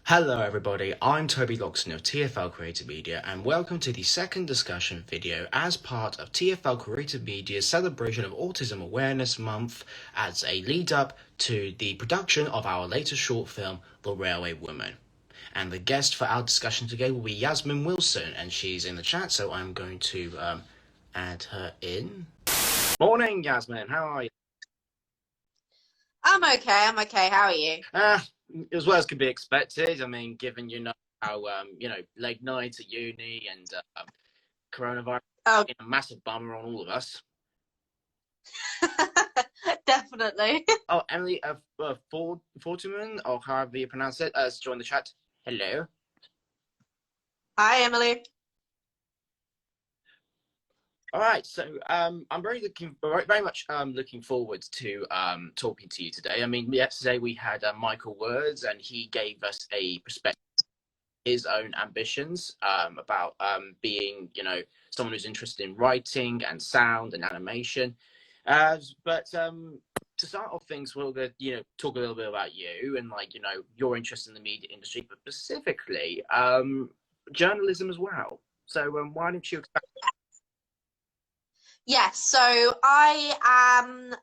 Hello everybody, I'm Toby Loxton of TFL Creative Media and welcome to the second discussion video as part of TFL Creative Media's celebration of Autism Awareness Month as a lead up to the production of our latest short film, The Railway Woman. And the guest for our discussion today will be Yasmin Wilson, and she's in the chat, so I'm going to add her in. Morning Yasmin, how are you? I'm okay. How are you? As well as could be expected. I mean, given how late nights at uni and coronavirus Oh, being a massive bummer on all of us. definitely. Oh, Emily Fortuman, or however you pronounce it, has joined the chat. Hello. Hi, Emily. All right, so I'm very much looking forward to talking to you today. I mean, yesterday we had Michael Words, and he gave us a perspective, his own ambitions about being, someone who's interested in writing and sound and animation. But to start off things, we'll talk a little bit about you and your interest in the media industry, but specifically journalism as well. So why don't you expand? Yes, so I am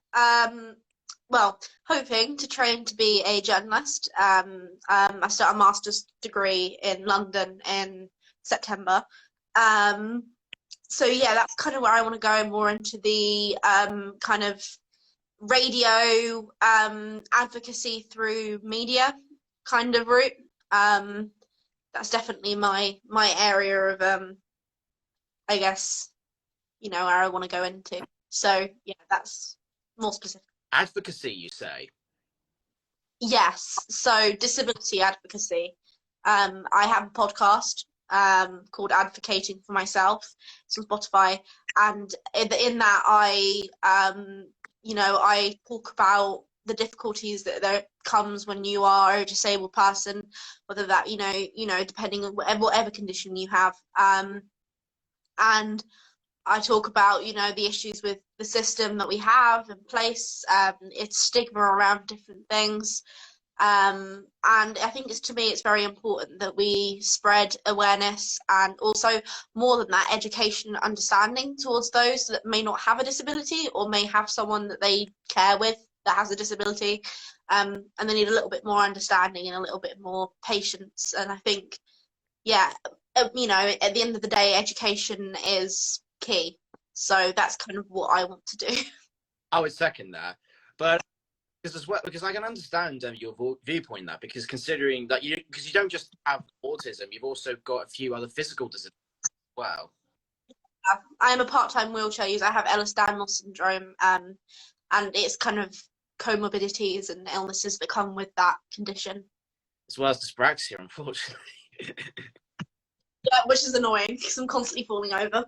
hoping to train to be a journalist. I start a master's degree in London in September. So yeah, that's kind of where I want to go more into the kind of radio advocacy through media kind of route. That's definitely my area of I guess where I want to go into. So yeah, that's more specific. Advocacy, you say? Yes, so disability advocacy. I have a podcast called Advocating for Myself. It's on Spotify, and in that I talk about the difficulties that there comes when you are a disabled person, whether that depending on whatever condition you have, and I talk about the issues with the system that we have in place, its stigma around different things. And I think to me it's very important that we spread awareness and also, more than that, education and understanding towards those that may not have a disability or may have someone that they care with that has a disability, and they need a little bit more understanding and a little bit more patience. And I think, yeah, at the end of the day, education is key. So that's kind of what I want to do. I would second that, but because I can understand your viewpoint in that, because considering that you don't just have autism, you've also got a few other physical disabilities as well. I am a part-time wheelchair user. I have Ehlers-Danlos syndrome, and it's kind of comorbidities and illnesses that come with that condition. As well as dyspraxia, unfortunately. Yeah, which is annoying because I'm constantly falling over.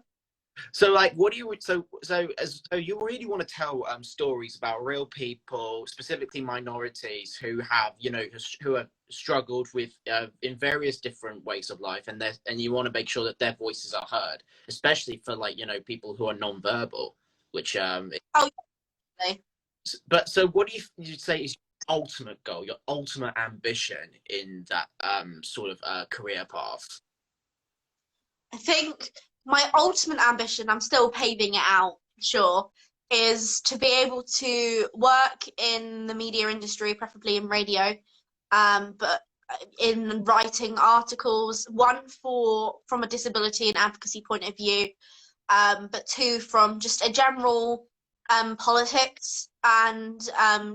So, what do you so you really want to tell stories about real people, specifically minorities who have who have struggled with in various different ways of life, and you want to make sure that their voices are heard, especially for people who are non-verbal, which Oh, yeah. But so, what do you say is your ultimate goal, your ultimate ambition in that sort of career path? I think my ultimate ambition, I'm still paving it out, sure, is to be able to work in the media industry, preferably in radio, but in writing articles, one from a disability and advocacy point of view, but two from just a general politics and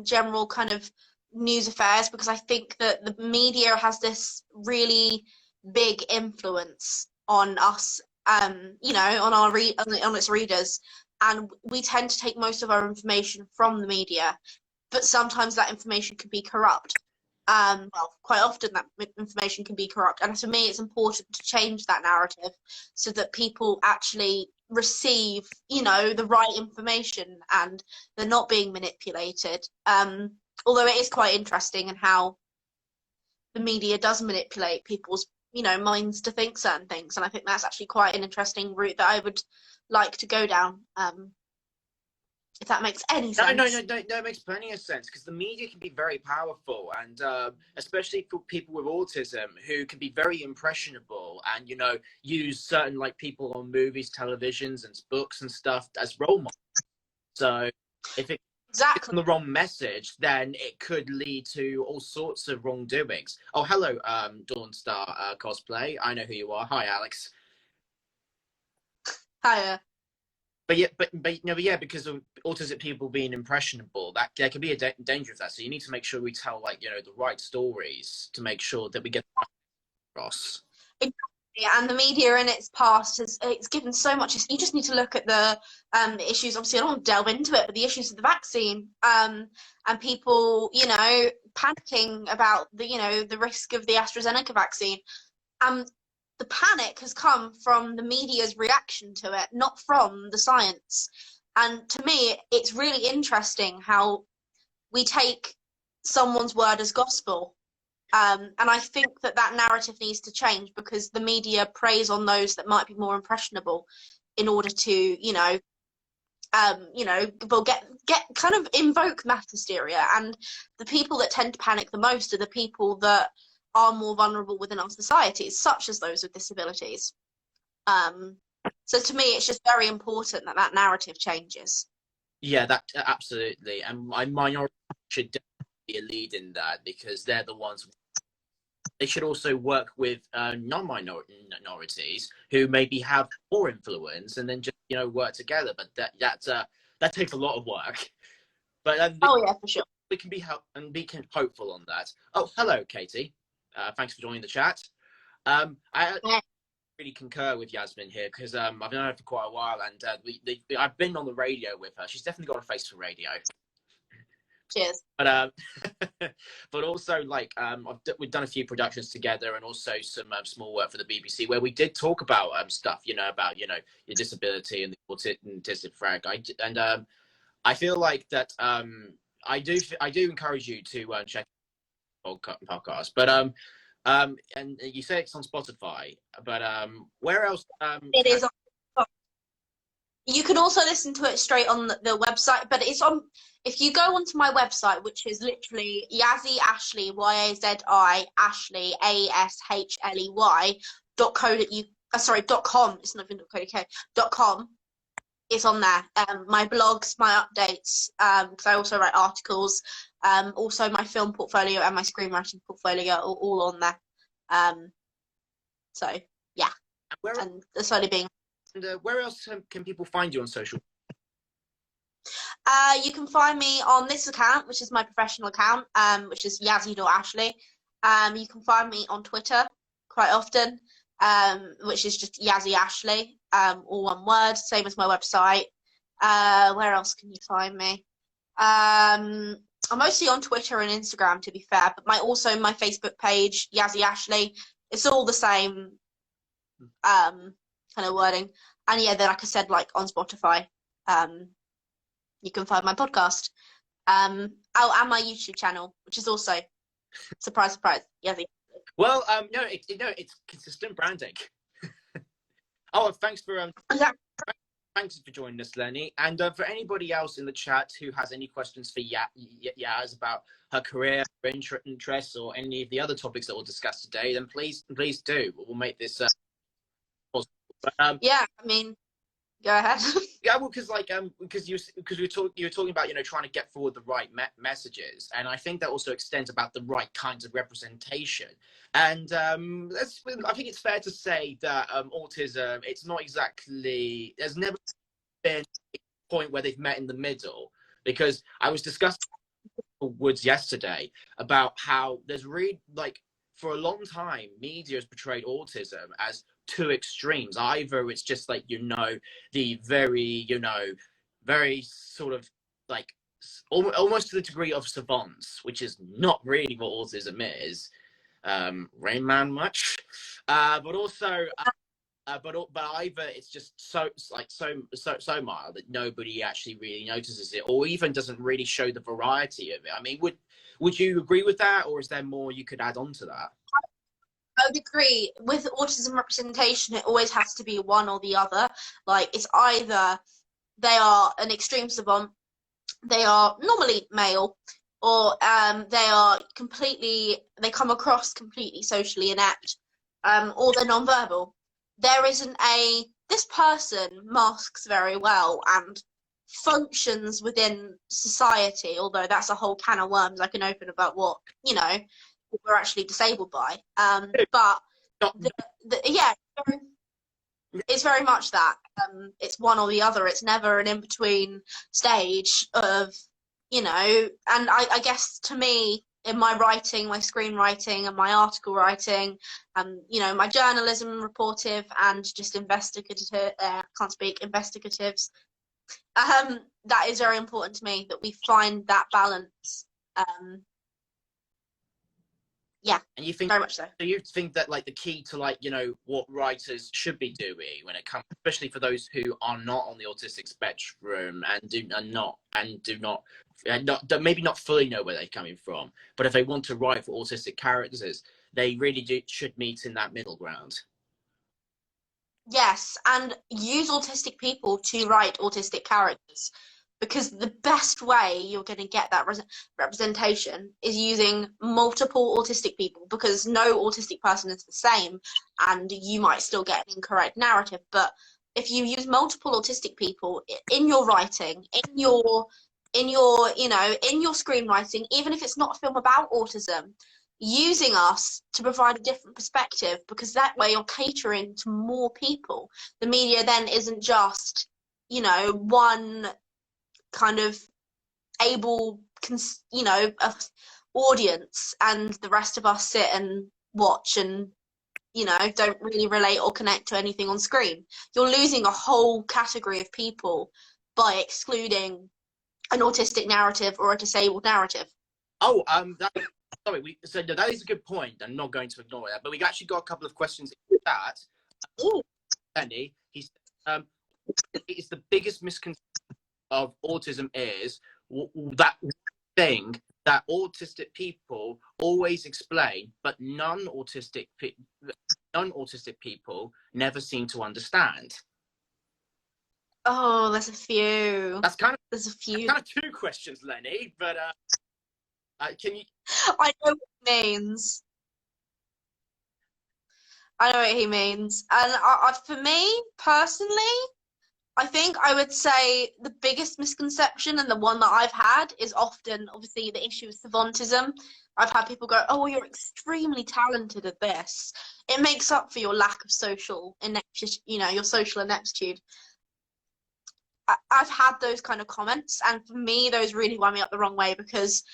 general kind of news affairs, because I think that the media has this really big influence on us, on its readers, and we tend to take most of our information from the media, but sometimes that information can be corrupt. Quite often that information can be corrupt, and to me it's important to change that narrative so that people actually receive the right information and they're not being manipulated. Although it is quite interesting in how the media does manipulate people's minds to think certain things, and I think that's actually quite an interesting route that I would like to go down. if that makes any No, sense. it makes plenty of sense because the media can be very powerful, and especially for people with autism who can be very impressionable, and use certain like people on movies, televisions, and books and stuff as role models. So if it Exactly. the wrong message, then it could lead to all sorts of wrongdoings. Oh, hello, Dawnstar cosplay. I know who you are. Hi, Alex. Hiya. But because of autistic people being impressionable, that there can be a danger of that. So you need to make sure we tell the right stories to make sure that we get across. And the media in its past it's given so much. You just need to look at the issues. Obviously, I don't want to delve into it, but the issues of the vaccine, and people, panicking about the risk of the AstraZeneca vaccine. The panic has come from the media's reaction to it, not from the science. And to me, it's really interesting how we take someone's word as gospel. And I think that narrative needs to change because the media preys on those that might be more impressionable in order to, get kind of invoke mass hysteria. And the people that tend to panic the most are the people that are more vulnerable within our societies, such as those with disabilities. So to me, it's just very important that narrative changes. Yeah, that absolutely. And my minority should definitely be a lead in that because they're the ones. They should also work with non-minorities who maybe have more influence, and then just work together. But that takes a lot of work. But yeah, for sure. We can be hopeful on that. Oh, hello, Katie. Thanks for joining the chat. I really concur with Yasmin here because I've known her for quite a while, and I've been on the radio with her. She's definitely got a face for radio. Cheers. But but also we've done a few productions together, and also some small work for the BBC where we did talk about stuff about your disability and the autistic frag. I feel like that I do encourage you to check podcast, but and you say it's on Spotify, but where else? It is on. You can also listen to it straight on the website, but it's on. If you go onto my website, which is literally Yazzie Ashley, YAZI Ashley .com. It's not even .com. It's on there. My blogs, my updates, because I also write articles. Also my film portfolio and my screenwriting portfolio are all on there. So yeah, and it's only being. And where else can people find you on social? You can find me on this account, which is my professional account, which is yazzie.ashley. You can find me on Twitter quite often, which is just Yazzie Ashley, all one word, same as my website. Where else can you find me? I'm mostly on Twitter and Instagram, to be fair, but my Facebook page, Yazzie Ashley, it's all the same kind of wording. And yeah, then like I said, like on Spotify, you can find my podcast. And my YouTube channel, which is also surprise, Yazzie. Well, no, it's consistent branding. Oh, thanks for thanks for joining us, Lenny. And for anybody else in the chat who has any questions for Yaz about her career, her interests, or any of the other topics that we'll discuss today, then please do. We'll make this possible. But, yeah, I mean, go ahead. Yeah, well, because you were talking about trying to get forward the right messages, and I think that also extends about the right kinds of representation. And I think it's fair to say that autism, it's not exactly, there's never been a point where they've met in the middle, because I was discussing with Woods yesterday about how there's really for a long time media has portrayed autism as two extremes. Either it's just the very very sort of almost to the degree of savants, which is not really what autism is. Rain Man much, but also but either it's just so mild that nobody actually really notices it, or even doesn't really show the variety of it. I mean, would you agree with that, or is there more you could add on to that? I would agree. With autism representation, it always has to be one or the other. Like, it's either they are an extreme savant they are normally male, or they come across completely socially inept, or they're nonverbal. There isn't this person masks very well and functions within society, although that's a whole can of worms I can open about what we're actually disabled by. But yeah, it's very much that. It's one or the other. It's never an in-between stage of, and I guess to me, in my writing, my screenwriting and my article writing, my journalism, reportive and just investigative, investigatives, that is very important to me, that we find that balance. Yeah, and you think very much so. So you think that like the key to like what writers should be doing when it comes, especially for those who are not on the autistic spectrum and maybe not fully know where they're coming from, but if they want to write for autistic characters, they really should meet in that middle ground. Yes, and use autistic people to write autistic characters, because the best way you're going to get that representation is using multiple autistic people, because no autistic person is the same, and you might still get an incorrect narrative. But if you use multiple autistic people in your writing, in your screenwriting, even if it's not a film about autism, using us to provide a different perspective, because that way you're catering to more people. The media then isn't just one kind of able audience, and the rest of us sit and watch and don't really relate or connect to anything on screen. You're losing a whole category of people by excluding an autistic narrative or a disabled narrative. Oh, so that is a good point. I'm not going to ignore that, but we actually got a couple of questions in that. Penny, he said, it's the biggest misconception of autism is that thing that autistic people always explain, but non-autistic people never seem to understand. Oh, there's a few. There's a few. Kind of two questions, Lenny, but can you? I know what he means. I know what he means, and for me personally, I think I would say the biggest misconception, and the one that I've had, is often obviously the issue with savantism. I've had people go, "Oh, you're extremely talented at this. It makes up for your lack of social ineptitude, your social ineptitude." I've had those kind of comments, and for me, those really wind me up the wrong way, because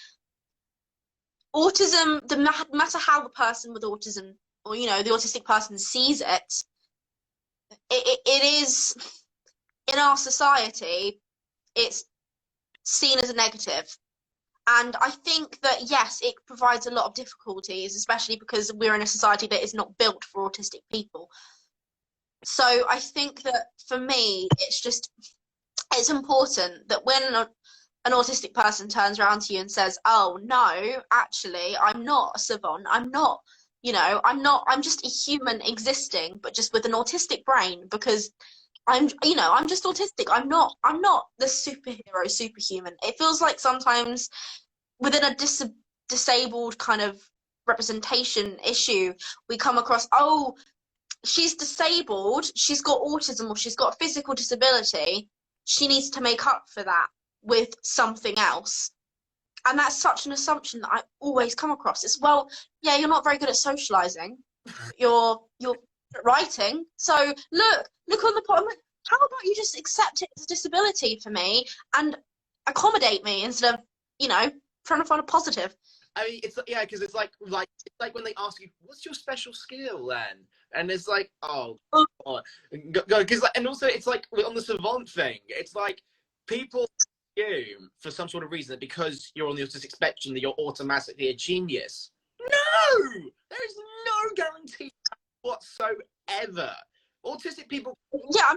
autism, no matter how the person with autism or the autistic person sees it, it is, in our society, it's seen as a negative. And I think that, yes, it provides a lot of difficulties, especially because we're in a society that is not built for autistic people. So I think that for me, it's important that when an autistic person turns around to you and says, "Oh no, actually, I'm not a savant. I'm not, I'm just a human existing, but just with an autistic brain, because I'm just autistic. I'm not the superhero, superhuman." It feels like sometimes within a disabled kind of representation issue, we come across, "Oh, she's disabled, she's got autism, or she's got a physical disability. She needs to make up for that with something else." And that's such an assumption that I always come across. It's, well, yeah, you're not very good at socializing. You're at writing. So look on the bottom. How about you just accept it as a disability for me and accommodate me, instead of, trying to find a positive. I mean, because it's like when they ask you, "What's your special skill then?" And it's like, oh, because and also it's like on the savant thing, it's like people assume for some sort of reason that because you're on the autistic spectrum that you're automatically a genius. No, there is no guarantee whatsoever. Autistic people. Yeah,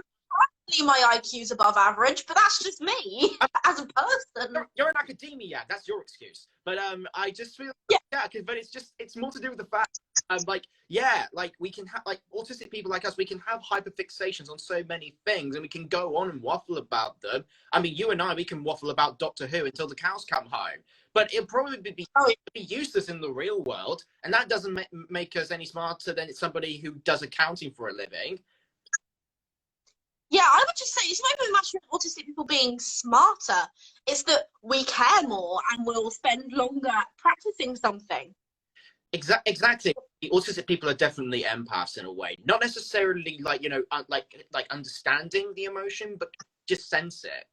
my IQ's above average, but that's just me as a person. You're in academia, that's your excuse. But I just feel but it's more to do with the fact Like, yeah, like we can have, like, autistic people like us, we can have hyperfixations on so many things, and we can go on and waffle about them. I mean, you and I, we can waffle about Doctor Who until the cows come home, but it'll probably be useless in the real world, and that doesn't make us any smarter than somebody who does accounting for a living. Yeah, I would just say it's not even a matter of autistic people being smarter. It's that we care more and we'll spend longer practicing something. Exactly. Autistic people are definitely empaths in a way, not necessarily like, you know, like understanding the emotion, but just sense it.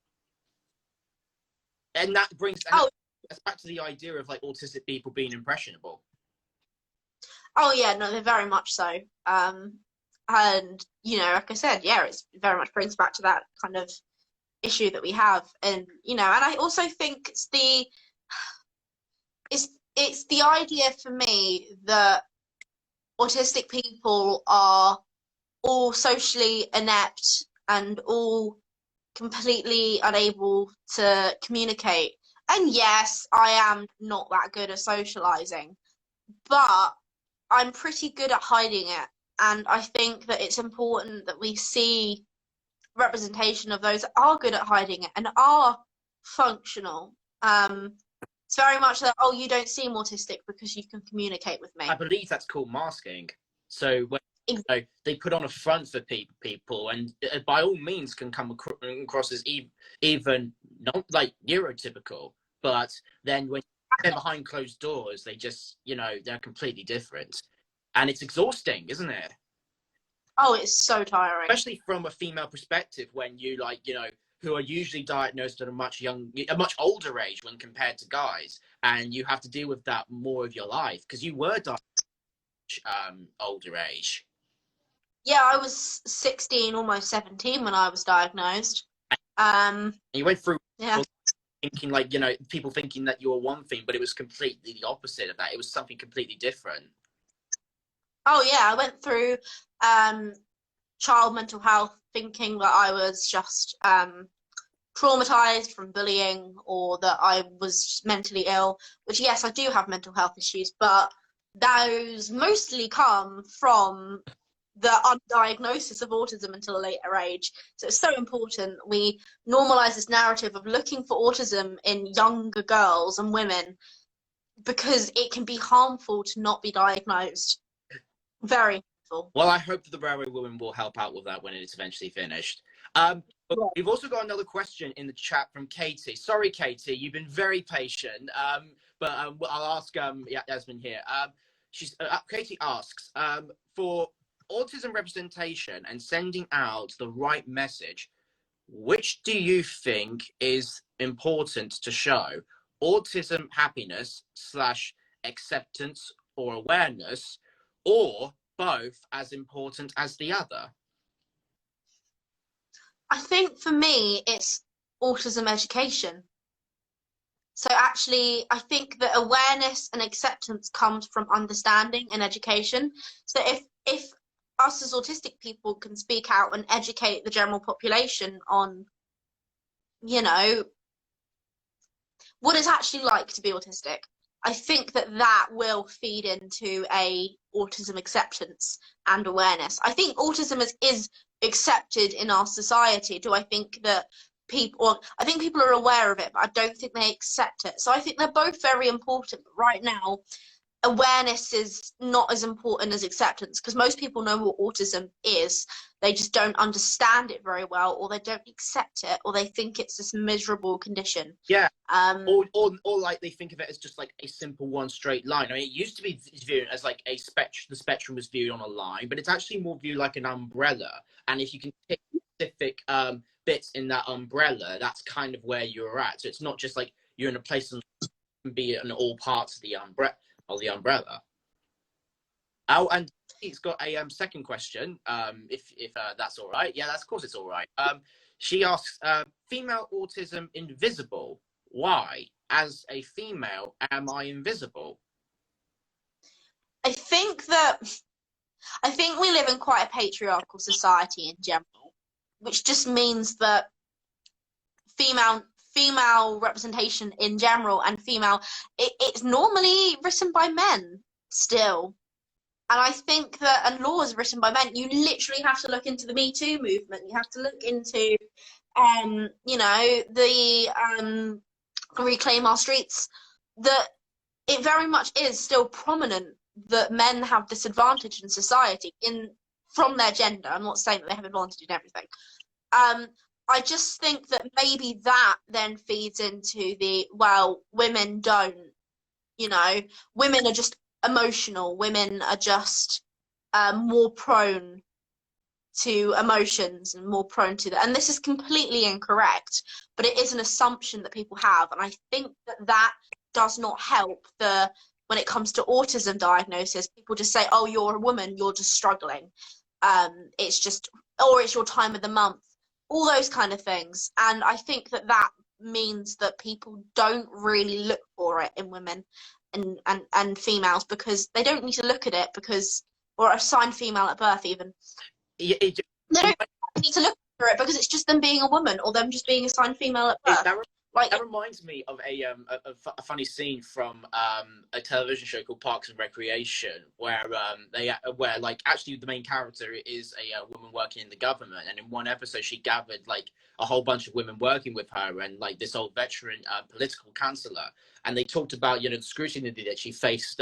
And that brings us back to the idea of like autistic people being impressionable. Oh yeah, no, they're very much so. And you know, like I said, yeah, it's very much brings back to that kind of issue that we have, and you know, and I also think it's the idea for me that autistic people are all socially inept and all completely unable to communicate. And yes, I am not that good at socializing, but I'm pretty good at hiding it. And I think that it's important that we see representation of those that are good at hiding it and are functional. It's very much that, oh, you don't seem autistic because you can communicate with me. I believe that's called masking. So when you know, they put on a front for people, and by all means can come across as even not like neurotypical, but then when they're behind closed doors, they just, you know, they're completely different, and it's exhausting, isn't it? Oh, it's so tiring, especially from a female perspective, when you, like, you know, who are usually diagnosed at a much older age when compared to guys, and you have to deal with that more of your life because you were diagnosed older age. Yeah, I was 16, almost 17 when I was diagnosed. And you went through yeah. thinking, like, you know, people thinking that you were one thing, but it was completely the opposite of that. It was something completely different. Oh yeah, I went through child mental health thinking that I was just traumatized from bullying or that I was mentally ill, which yes, I do have mental health issues, but those mostly come from the undiagnosis of autism until a later age. So it's so important we normalize this narrative of looking for autism in younger girls and women because it can be harmful to not be diagnosed. Very harmful. Well, I hope that the Railway Woman will help out with that when it's eventually finished. But we've also got another question in the chat from Katie. Sorry, Katie, you've been very patient, but I'll ask Yasmin here. Katie asks, for autism representation and sending out the right message, which do you think is important to show? Autism happiness / acceptance or awareness, or both as important as the other? I think for me, it's autism education. So actually, I think that awareness and acceptance comes from understanding and education. So if us as autistic people can speak out and educate the general population on, you know, what it's actually like to be autistic, I think that that will feed into a autism acceptance and awareness. I think autism is accepted in our society. Do I think that I think people are aware of it, but I don't think they accept it. So I think they're both very important. But right now, awareness is not as important as acceptance because most people know what autism is. They just don't understand it very well, or they don't accept it, or they think it's this miserable condition. Yeah. Or like they think of it as just like a simple one straight line. I mean, it used to be viewed as like a spectrum. The spectrum was viewed on a line, but it's actually more viewed like an umbrella. And if you can pick specific bits in that umbrella, that's kind of where you're at. So it's not just like you're in a place and be in all parts of the umbrella. Oh, and he's got a second question. If that's all right. Yeah, of course it's all right. She asks, female autism invisible. Why? As a female, am I invisible? I think we live in quite a patriarchal society in general, which just means that female representation in general and it's normally written by men still. And I think that, and laws written by men, you literally have to look into the Me Too movement. You have to look into, you know, the Reclaim Our Streets. That it very much is still prominent that men have this advantage in society from their gender. I'm not saying that they have advantage in everything. I just think that maybe that then feeds into the, well, women don't, you know, women are just emotional. Women are just more prone to emotions and more prone to that. And this is completely incorrect, but it is an assumption that people have. And I think that that does not help when it comes to autism diagnosis. People just say, oh, you're a woman, you're just struggling. It's just, or it's your time of the month, all those kind of things. And I think that that means that people don't really look for it in women and females, because they don't need to look at it, because, or assign female at birth even. Yeah, they don't need to look for it because it's just them being a woman or them just being assigned female at birth. That reminds me of a funny scene from a television show called Parks and Recreation, where like actually the main character is a woman working in the government, and in one episode she gathered like a whole bunch of women working with her and like this old veteran political councillor, and they talked about, you know, the scrutiny that she faced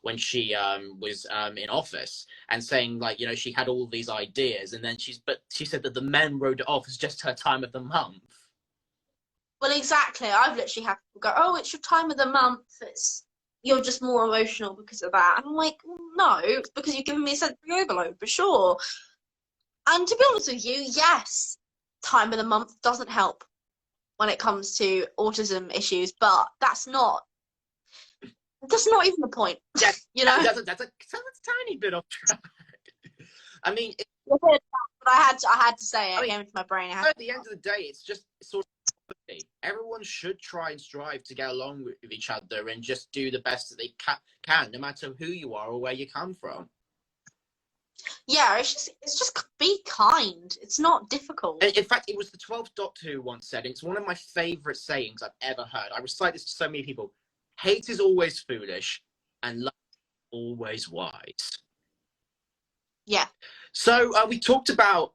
when she was in office, and saying like, you know, she had all these ideas, and then she said that the men wrote it off as just her time of the month. Well, exactly. I've literally had people go, oh, it's your time of the month. You're just more emotional because of that. And I'm like, no, it's because you've given me a sensory overload, for sure. And to be honest with you, yes, time of the month doesn't help when it comes to autism issues, but that's not even the point. Yeah, you know? That's a tiny bit off track. I mean, but I had to say it. It came into my brain. At the end of the day, it's just sort of, everyone should try and strive to get along with each other and just do the best that they can, no matter who you are or where you come from. Yeah, it's just be kind. It's not difficult. In fact, it was the 12th Doctor who once said, it's one of my favourite sayings I've ever heard. I recite this to so many people. Hate is always foolish and love is always wise. Yeah. So we talked about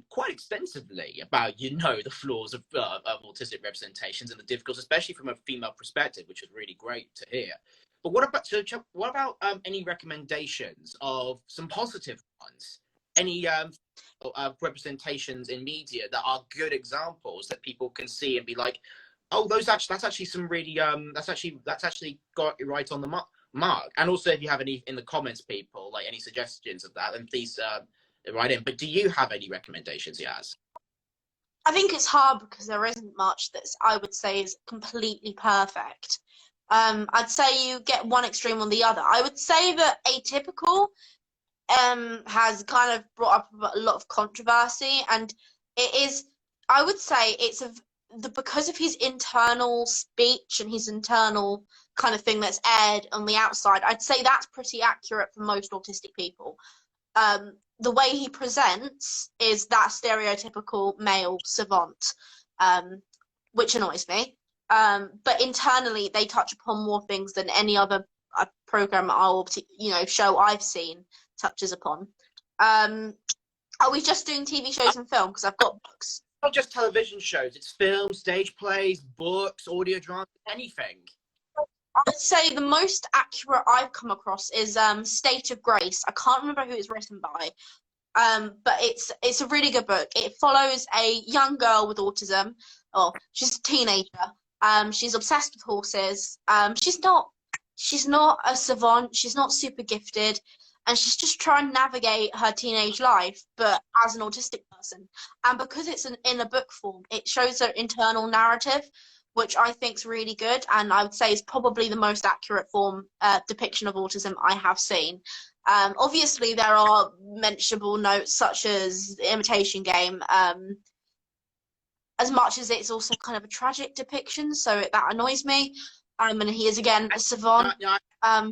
quite extensively about, you know, the flaws of autistic representations and the difficulties, especially from a female perspective, which is really great to hear. But what about any recommendations of some positive ones? Any representations in media that are good examples that people can see and be like, oh, that's actually some really that's actually got it right on the mark. And also, if you have any in the comments, people, like any suggestions of that, then please write in. But do you have any recommendations, Yas? I think it's hard because there isn't much that I would say is completely perfect. I'd say you get one extreme on the other. I would say that Atypical has kind of brought up a lot of controversy, and it is, I would say it's because of his internal speech and his internal kind of thing that's aired on the outside, I'd say that's pretty accurate for most autistic people. The way he presents is that stereotypical male savant, which annoys me. But internally, they touch upon more things than any other program show I've seen touches upon. Are we just doing TV shows and film? Because I've got books. Not just television shows, it's films, stage plays, books, audio dramas, anything. I'd say the most accurate I've come across is State of Grace. I can't remember who it's written by, but it's a really good book. It follows a young girl with autism. Oh, she's a teenager. She's obsessed with horses. She's not a savant. She's not super gifted, and she's just trying to navigate her teenage life, but as an autistic person. And because it's in a book form, it shows her internal narrative, which I think is really good, and I would say is probably the most accurate depiction of autism I have seen. Obviously, there are mentionable notes such as The Imitation Game, as much as it's also kind of a tragic depiction, so that annoys me. And he is, again, a savant. I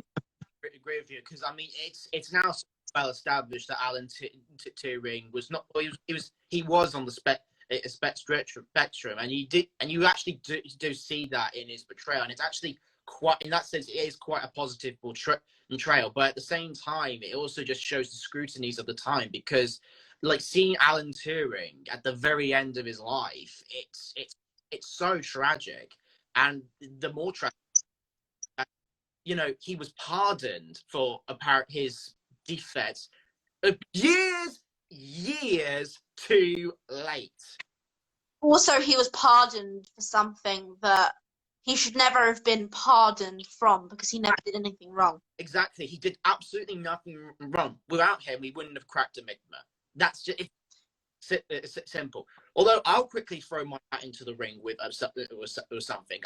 agree with you, because I mean it's now well established that Alan Turing was not. He was on the spectrum, and you actually do see that in his portrayal, and it's actually quite, in that sense, it is quite a positive portrayal. But at the same time, it also just shows the scrutinies of the time, because, like, seeing Alan Turing at the very end of his life, it's so tragic. And the more tragic, you know, he was pardoned for his defects years too late. Also, he was pardoned for something that he should never have been pardoned from, because he never did anything wrong. Exactly. He did absolutely nothing wrong. Without him, we wouldn't have cracked Enigma. That's just it's simple. Although I'll quickly throw my hat into the ring with something.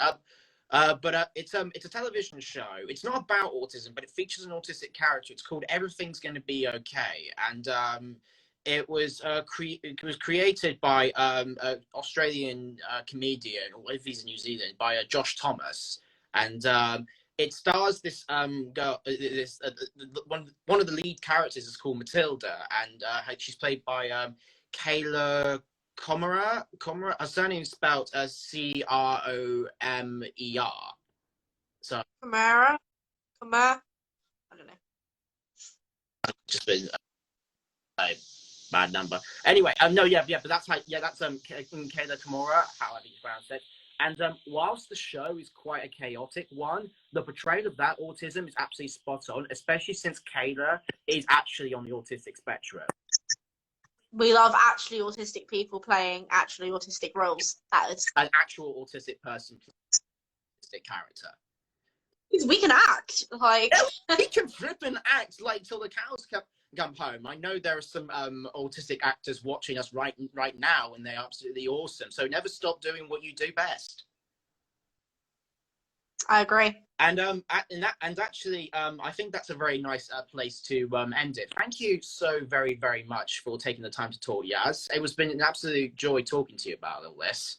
But it's a television show. It's not about autism, but it features an autistic character. It's called Everything's Gonna Be Okay, and it was created by an Australian comedian, or if he's in New Zealand, by Josh Thomas, and it stars this girl. One of the lead characters is called Matilda, and she's played by Kayla Comer. Her surname is spelled Cromer. So Comer. I don't know. Just been a bad number. Anyway, no, but that's how, that's Kayla Comer, however you pronounce it. And whilst the show is quite a chaotic one, the portrayal of that autism is absolutely spot on, especially since Kayla is actually on the autistic spectrum. We love actually autistic people playing actually autistic roles. That is an actual autistic person, autistic character. We can act like we can flip and act like till the cows come home. I know there are some autistic actors watching us right now, and they're absolutely awesome. So never stop doing what you do best. I agree. And actually, I think that's a very nice place to end it. Thank you so very, very much for taking the time to talk, Yaz. It was been an absolute joy talking to you about all this.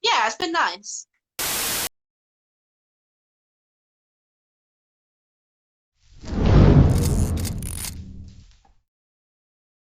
Yeah, it's been nice.